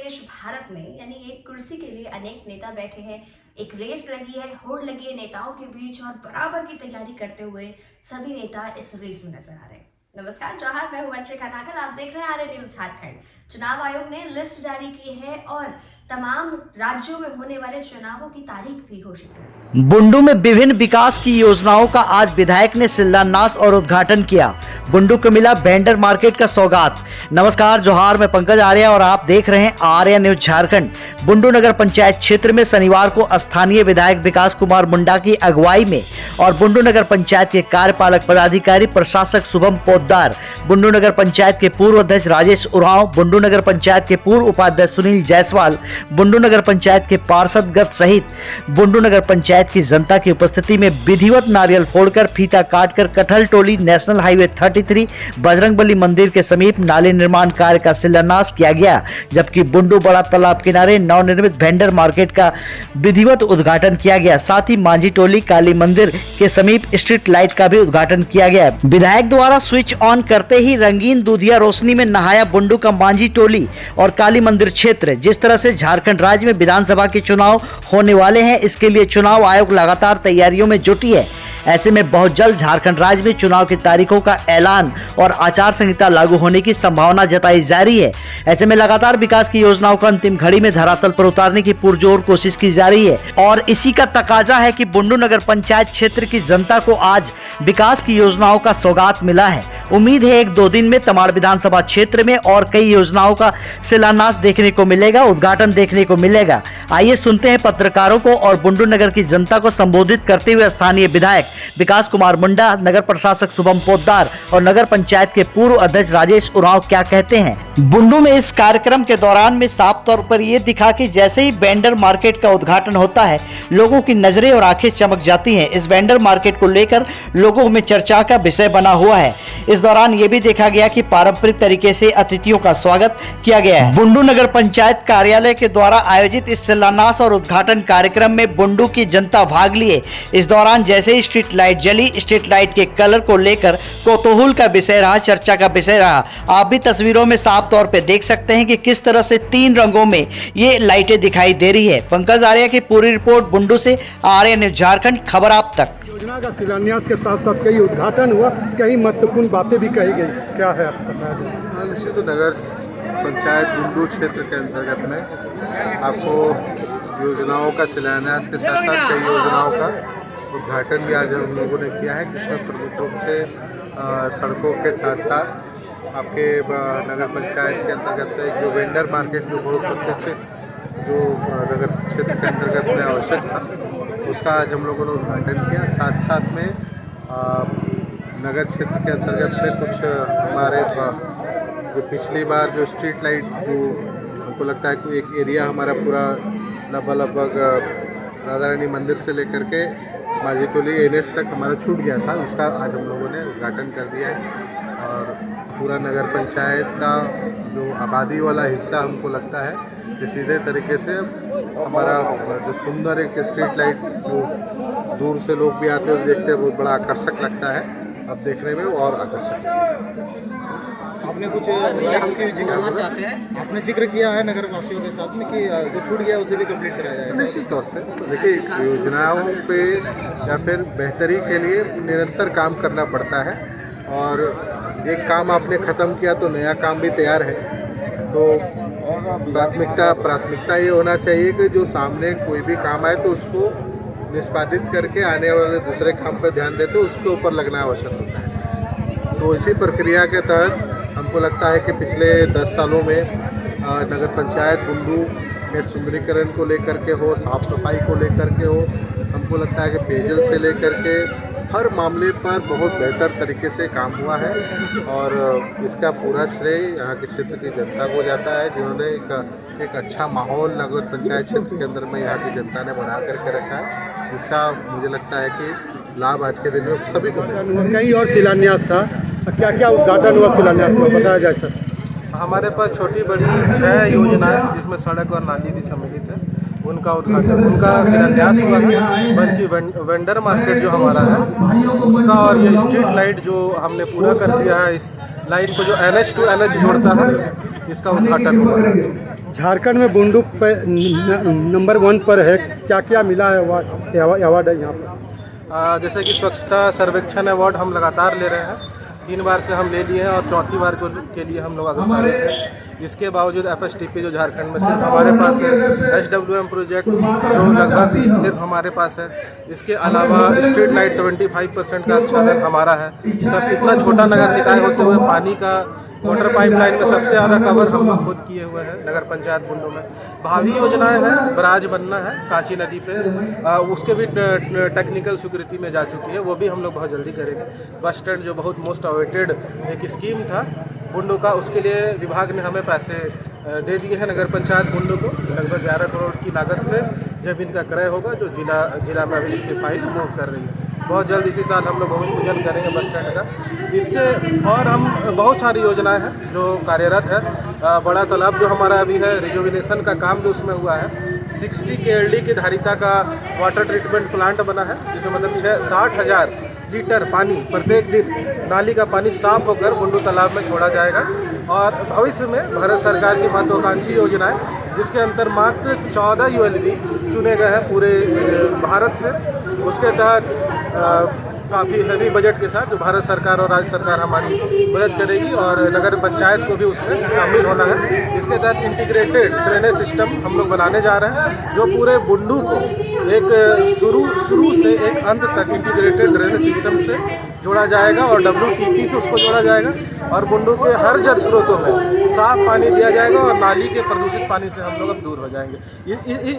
देश भारत में यानी एक कुर्सी के लिए अनेक नेता बैठे हैं। एक रेस लगी है, होड़ लगी है नेताओं के बीच और बराबर की तैयारी करते हुए सभी नेता इस रेस में नजर आ रहे हैं। नमस्कार जौहर, मैं हूं वंशिका नागल। आप देख रहे हैं आर्य न्यूज झारखंड। चुनाव आयोग ने लिस्ट जारी की है और तमाम राज्यों में होने वाले चुनावों की तारीख भी घोषित की। बुंडू में विभिन्न विकास की योजनाओं का आज विधायक ने शिलान्यास और उद्घाटन किया। बुंडू को मिला वेंडर मार्केट का सौगात। नमस्कार जौहर, मैं पंकज आर्य और आप देख रहे हैं आर्य न्यूज झारखंड। बुंडू नगर पंचायत क्षेत्र में शनिवार को स्थानीय विधायक विकास कुमार मुंडा की अगुवाई में और बुंडू नगर पंचायत के कार्यपालक पदाधिकारी प्रशासक शुभम पोद्दार, बुंडू नगर पंचायत के पूर्व अध्यक्ष राजेश उरांव, बुंडू नगर पंचायत के पूर्व उपाध्यक्ष सुनील जायसवाल, बुंडू नगर पंचायत के पार्षदगण सहित बुंडू नगर पंचायत की जनता की उपस्थिति में विधिवत नारियल फोड़कर फीता काटकर कटहल टोली नेशनल हाईवे 33 बजरंगबली मंदिर के समीप नाले निर्माण कार्य का शिलान्यास किया गया, जबकि बुंडू बड़ा तालाब किनारे नवनिर्मित वेंडर मार्केट का विधिवत उद्घाटन किया गया। साथ ही मांझी टोली काली मंदिर के समीप स्ट्रीट लाइट का भी उद्घाटन किया गया। विधायक द्वारा स्विच ऑन करते ही रंगीन दूधिया रोशनी में नहाया बुंडू का मांझी टोली और काली मंदिर क्षेत्र। जिस तरह से झारखंड राज्य में विधानसभा के चुनाव होने वाले हैं, इसके लिए चुनाव आयोग लगातार तैयारियों में जुटी है। ऐसे में बहुत जल्द झारखंड राज्य में चुनाव की तारीखों का ऐलान और आचार संहिता लागू होने की संभावना जताई जा रही है। ऐसे में लगातार विकास की योजनाओं को अंतिम घड़ी में धरातल पर उतारने की पुरजोर कोशिश की जा रही है और इसी का तकाजा है कि बुंडू नगर पंचायत क्षेत्र की जनता को आज विकास की योजनाओं का सौगात मिला है। उम्मीद है 1-2 दिन में तमाड़ विधानसभा क्षेत्र में और कई योजनाओं का शिलान्यास देखने को मिलेगा, उद्घाटन देखने को मिलेगा। आइए सुनते हैं पत्रकारों को और बुंडू नगर की जनता को संबोधित करते हुए स्थानीय विधायक विकास कुमार मुंडा, नगर प्रशासक शुभम पोद्दार और नगर पंचायत के पूर्व अध्यक्ष राजेश उरांव क्या कहते हैं। बुंडू में इस कार्यक्रम के दौरान में साफ तौर पर यह दिखा कि जैसे ही वेंडर मार्केट का उद्घाटन होता है, लोगों की नजरें और आंखें चमक जाती हैं। इस वेंडर मार्केट को लेकर लोगों में चर्चा का विषय बना हुआ है। इस दौरान ये भी देखा गया कि पारंपरिक तरीके से अतिथियों का स्वागत किया गया है। बुंडू नगर पंचायत कार्यालय के द्वारा आयोजित इस शिलान्यास और उद्घाटन कार्यक्रम में बुंडू की जनता भाग लिए। इस दौरान जैसे ही स्ट्रीट लाइट जली, स्ट्रीट लाइट के कलर को लेकर कौतूहल का विषय रहा, चर्चा का विषय रहा। आप भी तस्वीरों में साफ तौर पे देख सकते हैं कि किस तरह से 3 रंगों में ये लाइटें दिखाई दे रही है। पंकज आर्य की पूरी रिपोर्ट बुंडू से, आर्य न्यूज झारखंड, खबर आप तक। योजना का शिलान्यास के साथ साथ कई उद्घाटन हुआ, कई महत्वपूर्ण बातें भी कही गई, क्या है आपका? निश्चित नगर पंचायत बुंडू क्षेत्र के अंतर्गत में आपको योजनाओं का शिलान्यास के साथ साथ कई योजनाओं का उद्घाटन भी आज हम लोगों ने किया है, जिसमें प्रमुख रूप से सड़कों के साथ साथ आपके नगर पंचायत के अंतर्गत एक जो वेंडर मार्केट जो बहुत प्रत्यक्ष जो नगर क्षेत्र के अंतर्गत में आवश्यक था, उसका आज हम लोगों ने उद्घाटन किया। साथ साथ में नगर क्षेत्र के अंतर्गत में कुछ हमारे जो पिछली बार जो स्ट्रीट लाइट जो हमको लगता है कि एक एरिया हमारा पूरा लगभग राधा रानी मंदिर से लेकर के मांझी टोली NS तक हमारा छूट गया था, उसका आज हम लोगों ने उद्घाटन कर दिया है। और पूरा नगर पंचायत का जो आबादी वाला हिस्सा हमको लगता है कि सीधे तरीके से हमारा जो सुंदर एक स्ट्रीट लाइट जो दूर से लोग भी आते हैं देखते हैं, बहुत बड़ा आकर्षक लगता है। अब देखने में और आकर्षक है। आपने कुछ आपने जिक्र किया है नगर वासियों के साथ में कि जो छूट गया उसे भी कंप्लीट कराया जाएगा। निश्चित तौर से तो देखिए, योजनाओं पे या फिर बेहतरी के लिए निरंतर काम करना पड़ता है और एक काम आपने ख़त्म किया तो नया काम भी तैयार है। तो प्राथमिकता ये होना चाहिए कि जो सामने कोई भी काम आए तो उसको निष्पादित करके आने वाले दूसरे काम पर ध्यान देते उसके ऊपर लगना आवश्यक होता है। तो इसी प्रक्रिया के तहत हमको लगता है कि पिछले 10 सालों में नगर पंचायत बुंडू के सुंदरीकरण को लेकर के हो, साफ़ सफाई को लेकर के हो, हमको लगता है कि पेयजल से लेकर के हर मामले पर बहुत बेहतर तरीके से काम हुआ है और इसका पूरा श्रेय यहाँ के क्षेत्र की जनता को जाता है, जिन्होंने एक अच्छा माहौल नगर पंचायत क्षेत्र के अंदर में यहाँ की जनता ने बना करके रखा है, जिसका मुझे लगता है कि लाभ आज के दिन में सभी को मिला। कहीं और शिलान्यास था, क्या क्या उद्घाटन हुआ शिलान्यास में, बताया जाए सर। हमारे पास छोटी बड़ी 6 योजनाएं जिसमें सड़क और नाली भी सम्मिलित है, उनका उद्घाटन, उनका शिलान्यास हुआ है। बल्कि वेंडर मार्केट जो हमारा है उसका और ये स्ट्रीट लाइट जो हमने पूरा कर दिया है, इस लाइन को जो NH to NH जोड़ता है, इसका उद्घाटन हुआ है। झारखंड में बुंडू नंबर 1 पर है, क्या क्या मिला है अवार्ड है यहाँ पर? जैसे कि स्वच्छता सर्वेक्षण अवार्ड हम लगातार ले रहे हैं, 3 बार से हम ले लिए हैं और चौथी बार के लिए हम लोग अग्रसर थे। इसके बावजूद FSTP जो झारखंड में सिर्फ हमारे पास है, SWM प्रोजेक्ट जो लगभग सिर्फ हमारे पास है, इसके अलावा स्ट्रीट लाइट 75% का अच्छा हमारा है। सब इतना छोटा नगर निकाय होते हुए पानी का वाटर पाइपलाइन में सबसे ज़्यादा कवर हम लोग खुद किए हुए हैं नगर पंचायत बुंडू में। भावी योजनाएं हैं, बराज बनना है कांची नदी पे, उसके भी टेक्निकल स्वीकृति में जा चुकी है, वो भी हम लोग बहुत जल्दी करेंगे। बस स्टैंड जो बहुत मोस्ट अवेटेड एक स्कीम था बुंडू का, उसके लिए विभाग ने हमें पैसे दे दिए हैं नगर पंचायत बुंडू को, लगभग 11 करोड़ की लागत से जमीन का क्रय होगा, जो जिला में अभी इसकी फाइल मूव कर रही है। बहुत जल्द इसी साल हम लोग भूमि पूजन करेंगे बस स्टैंड का। इससे और हम बहुत सारी योजनाएं हैं जो कार्यरत है। बड़ा तालाब जो हमारा अभी है, रिजुविनेशन का काम जो उसमें हुआ है, 60 KLD की धारिता का वाटर ट्रीटमेंट प्लांट बना है, जिसमें मतलब 60,000 लीटर पानी प्रत्येक दिन नाली का पानी साफ होकर बुंडू तालाब में छोड़ा जाएगा। और भविष्य में भारत सरकार की महत्वाकांक्षी योजना है, जिसके अंतर मात्र 14 ULB चुने गए हैं पूरे भारत से। उसके तहत काफ़ी हैवी बजट के साथ जो भारत सरकार और राज्य सरकार हमारी मदद करेगी और नगर पंचायत को भी उसमें शामिल होना है। इसके तहत इंटीग्रेटेड ड्रेनेज सिस्टम हम लोग बनाने जा रहे हैं, जो पूरे बुंडू को एक शुरू से एक अंत तक इंटीग्रेटेड ड्रेनेज सिस्टम से जोड़ा जाएगा और WTP से उसको जोड़ा जाएगा और बुंडू के हर जल स्रोतों में साफ पानी दिया जाएगा और नाली के प्रदूषित पानी से हम लोग अब दूर हो जाएंगे।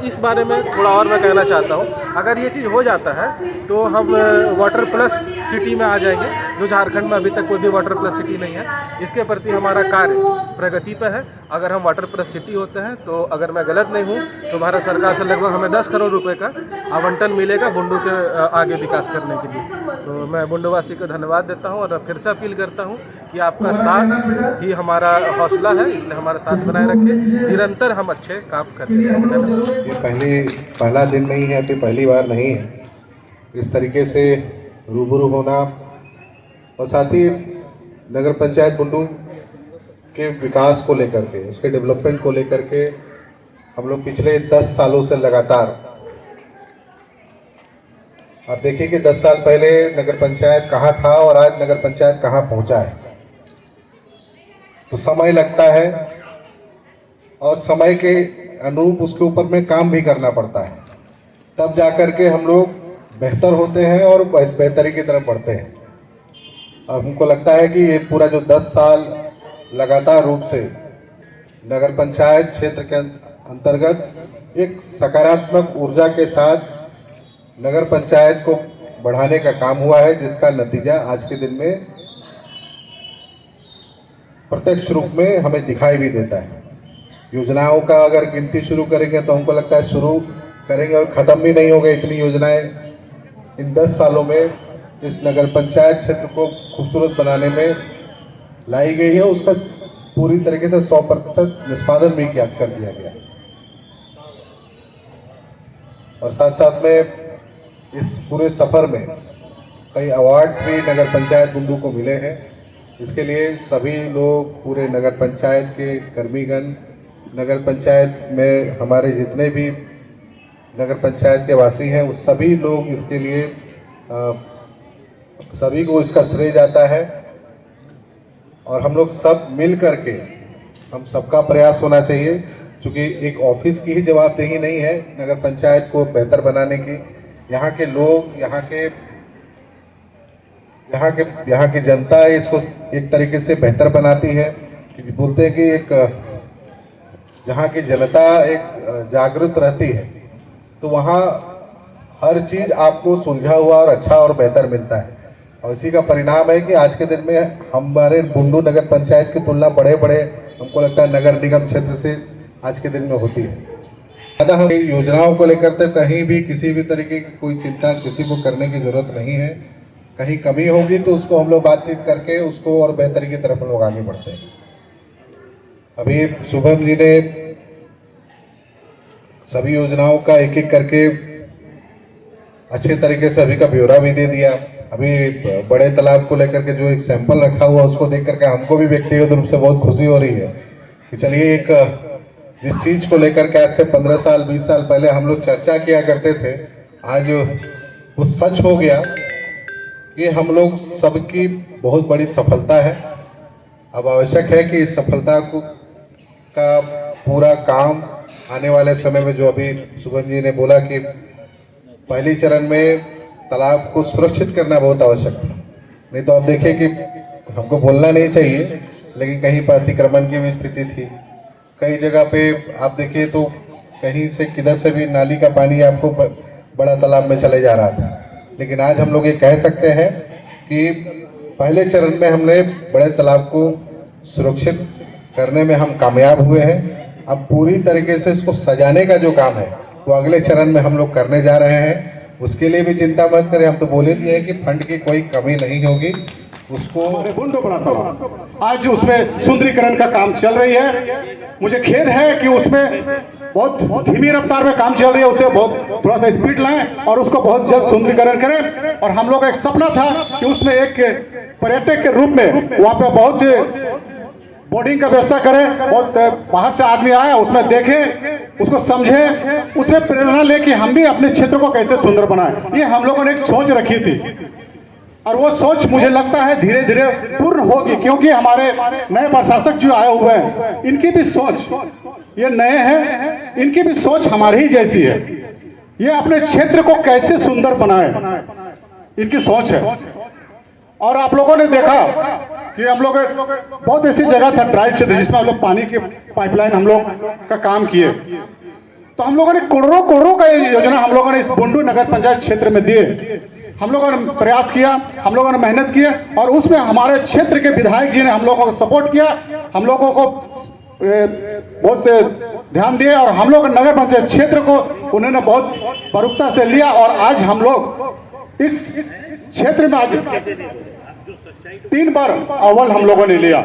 इस बारे में थोड़ा और मैं कहना चाहता हूँ, अगर ये चीज़ हो जाता है तो हम वाटर प्लस सिटी में आ जाएंगे, जो झारखंड में अभी तक कोई भी वाटर प्लस सिटी नहीं है। इसके प्रति हमारा कार्य प्रगति पर है। अगर हम वाटर प्लस सिटी होते हैं तो अगर मैं गलत नहीं हूँ तो भारत सरकार से लगभग हमें 10 करोड़ रुपए का आवंटन मिलेगा बुंडू के आगे विकास करने के लिए। तो मैं बुंडूवासी को धन्यवाद देता हूँ और फिर से अपील करता हूँ कि आपका साथ ही हमारा हौसला है, इसलिए हमारा साथ बनाए रखें, निरंतर हम अच्छे काम करते रहें। ये पहला दिन नहीं है, तो पहली बार नहीं है इस तरीके से रूबरू होना। और साथ ही नगर पंचायत बुंडू के विकास को लेकर के, उसके डेवलपमेंट को लेकर के हम लोग पिछले 10 सालों से लगातार, आप देखिए कि 10 साल पहले नगर पंचायत कहाँ था और आज नगर पंचायत कहाँ पहुँचा है। तो समय लगता है और समय के अनुरूप उसके ऊपर में काम भी करना पड़ता है, तब जाकर के हम लोग बेहतर होते हैं और बेहतरी की तरफ बढ़ते हैं। अब हमको लगता है कि ये पूरा जो 10 साल लगातार रूप से नगर पंचायत क्षेत्र के अंतर्गत एक सकारात्मक ऊर्जा के साथ नगर पंचायत को बढ़ाने का काम हुआ है, जिसका नतीजा आज के दिन में प्रत्यक्ष रूप में हमें दिखाई भी देता है। योजनाओं का अगर गिनती शुरू करेंगे तो हमको लगता है शुरू करेंगे और ख़त्म भी नहीं होगा। इतनी योजनाएं इन 10 सालों में इस नगर पंचायत क्षेत्र को खूबसूरत बनाने में लाई गई है। उसका पूरी तरीके से 100% निष्पादन भी कर दिया गया और साथ साथ में इस पूरे सफर में कई अवार्ड्स भी नगर पंचायत बुंडू को मिले हैं। इसके लिए सभी लोग, पूरे नगर पंचायत के कर्मीगण, नगर पंचायत में हमारे जितने भी नगर पंचायत के वासी हैं, वो सभी लोग इसके लिए सभी को इसका श्रेय जाता है। और हम लोग सब मिल करके, हम सबका प्रयास होना चाहिए, क्योंकि एक ऑफिस की ही जवाबदेही नहीं है नगर पंचायत को बेहतर बनाने की। यहाँ के लोग, यहाँ की जनता इसको एक तरीके से बेहतर बनाती है। बोलते हैं कि एक यहाँ की जनता एक जागरूक रहती है तो वहाँ हर चीज़ आपको सुलझा हुआ और अच्छा और बेहतर मिलता है। और इसी का परिणाम है कि आज के दिन में हमारे बुंडू नगर पंचायत की तुलना बड़े हमको लगता है नगर निगम क्षेत्र से आज के दिन में होती है। ज़्यादा हम योजनाओं को लेकर तो कहीं भी किसी भी तरीके की कोई चिंता किसी को करने की ज़रूरत नहीं है। कहीं कमी होगी तो उसको हम लोग बातचीत करके उसको और बेहतरी की तरफ हम लोग आगे बढ़ते हैं। अभी शुभम जी ने सभी योजनाओं का एक एक करके अच्छे तरीके से अभी का ब्यौरा भी दे दिया। अभी बड़े तालाब को लेकर के जो एक सैंपल रखा हुआ उसको देख करके हमको भी व्यक्तिगत रूप से बहुत खुशी हो रही है कि चलिए एक जिस चीज़ को लेकर के आज से 15 साल 20 साल पहले हम लोग चर्चा किया करते थे, आज वो सच हो गया। ये हम लोग सबकी बहुत बड़ी सफलता है। अब आवश्यक है कि इस सफलता को का पूरा काम आने वाले समय में, जो अभी सुगन जी ने बोला कि पहली चरण में तालाब को सुरक्षित करना बहुत आवश्यक है। नहीं तो आप देखिए कि हमको बोलना नहीं चाहिए, लेकिन कहीं पर अतिक्रमण की भी स्थिति थी। कई जगह पे आप देखिए तो कहीं से किधर से भी नाली का पानी आपको बड़ा तालाब में चले जा रहा था। लेकिन आज हम लोग ये कह सकते हैं कि पहले चरण में हमने बड़े तालाब को सुरक्षित करने में हम कामयाब हुए हैं। अब पूरी तरीके से इसको सजाने का जो काम है वो अगले चरण में हम लोग करने जा रहे हैं। उसके लिए भी चिंता मत करें, हम तो बोले दिए हैं कि फंड की कोई कमी नहीं होगी। उसको बुंडू बड़ा तालाब आज उसमें सुंदरीकरण का काम चल रही है। मुझे खेद है कि उसमें बहुत धीमी रफ्तार में काम चल रही है, उसे बहुत थोड़ा सा स्पीड लाएं और उसको बहुत जल्द सुंदरीकरण करें। और हम लोग का एक सपना था कि उसमें एक पर्यटक के रूप में वहाँ पे बहुत बोर्डिंग का व्यवस्था करें, बहुत बाहर से आदमी आए उसमें देखें, उसको समझें, उसमें प्रेरणा ले कि हम भी अपने क्षेत्र को कैसे सुंदर बनाएं। ये हम लोगों ने एक सोच रखी थी और वो सोच मुझे लगता है धीरे धीरे पूर्ण होगी, क्योंकि हमारे नए प्रशासक जो आए हुए हैं इनकी भी सोच, ये नए हैं, इनकी भी सोच हमारी ही जैसी है। ये अपने क्षेत्र को कैसे सुंदर बनाए, इनकी सोच है। और आप लोगों ने देखा कि हम लोग बहुत ऐसी जगह था ड्राई क्षेत्र जिसमें हम लोग पानी की पाइपलाइन हम लोग का काम किए, तो हम लोगों ने करोड़ों का योजना हम लोगों ने इस बुंडू नगर पंचायत क्षेत्र में दिए। हम लोगों ने प्रयास किया, हम लोगों ने मेहनत की और उसमें हमारे क्षेत्र के विधायक जी ने हम लोगों को सपोर्ट किया, हम लोगों को बहुत से ध्यान दिए और हम लोग नगर पंचायत क्षेत्र को उन्होंने बहुत प्रमुखता से लिया। और आज हम लोग इस क्षेत्र में आज 3 बार अव्वल हम लोगों ने लिया।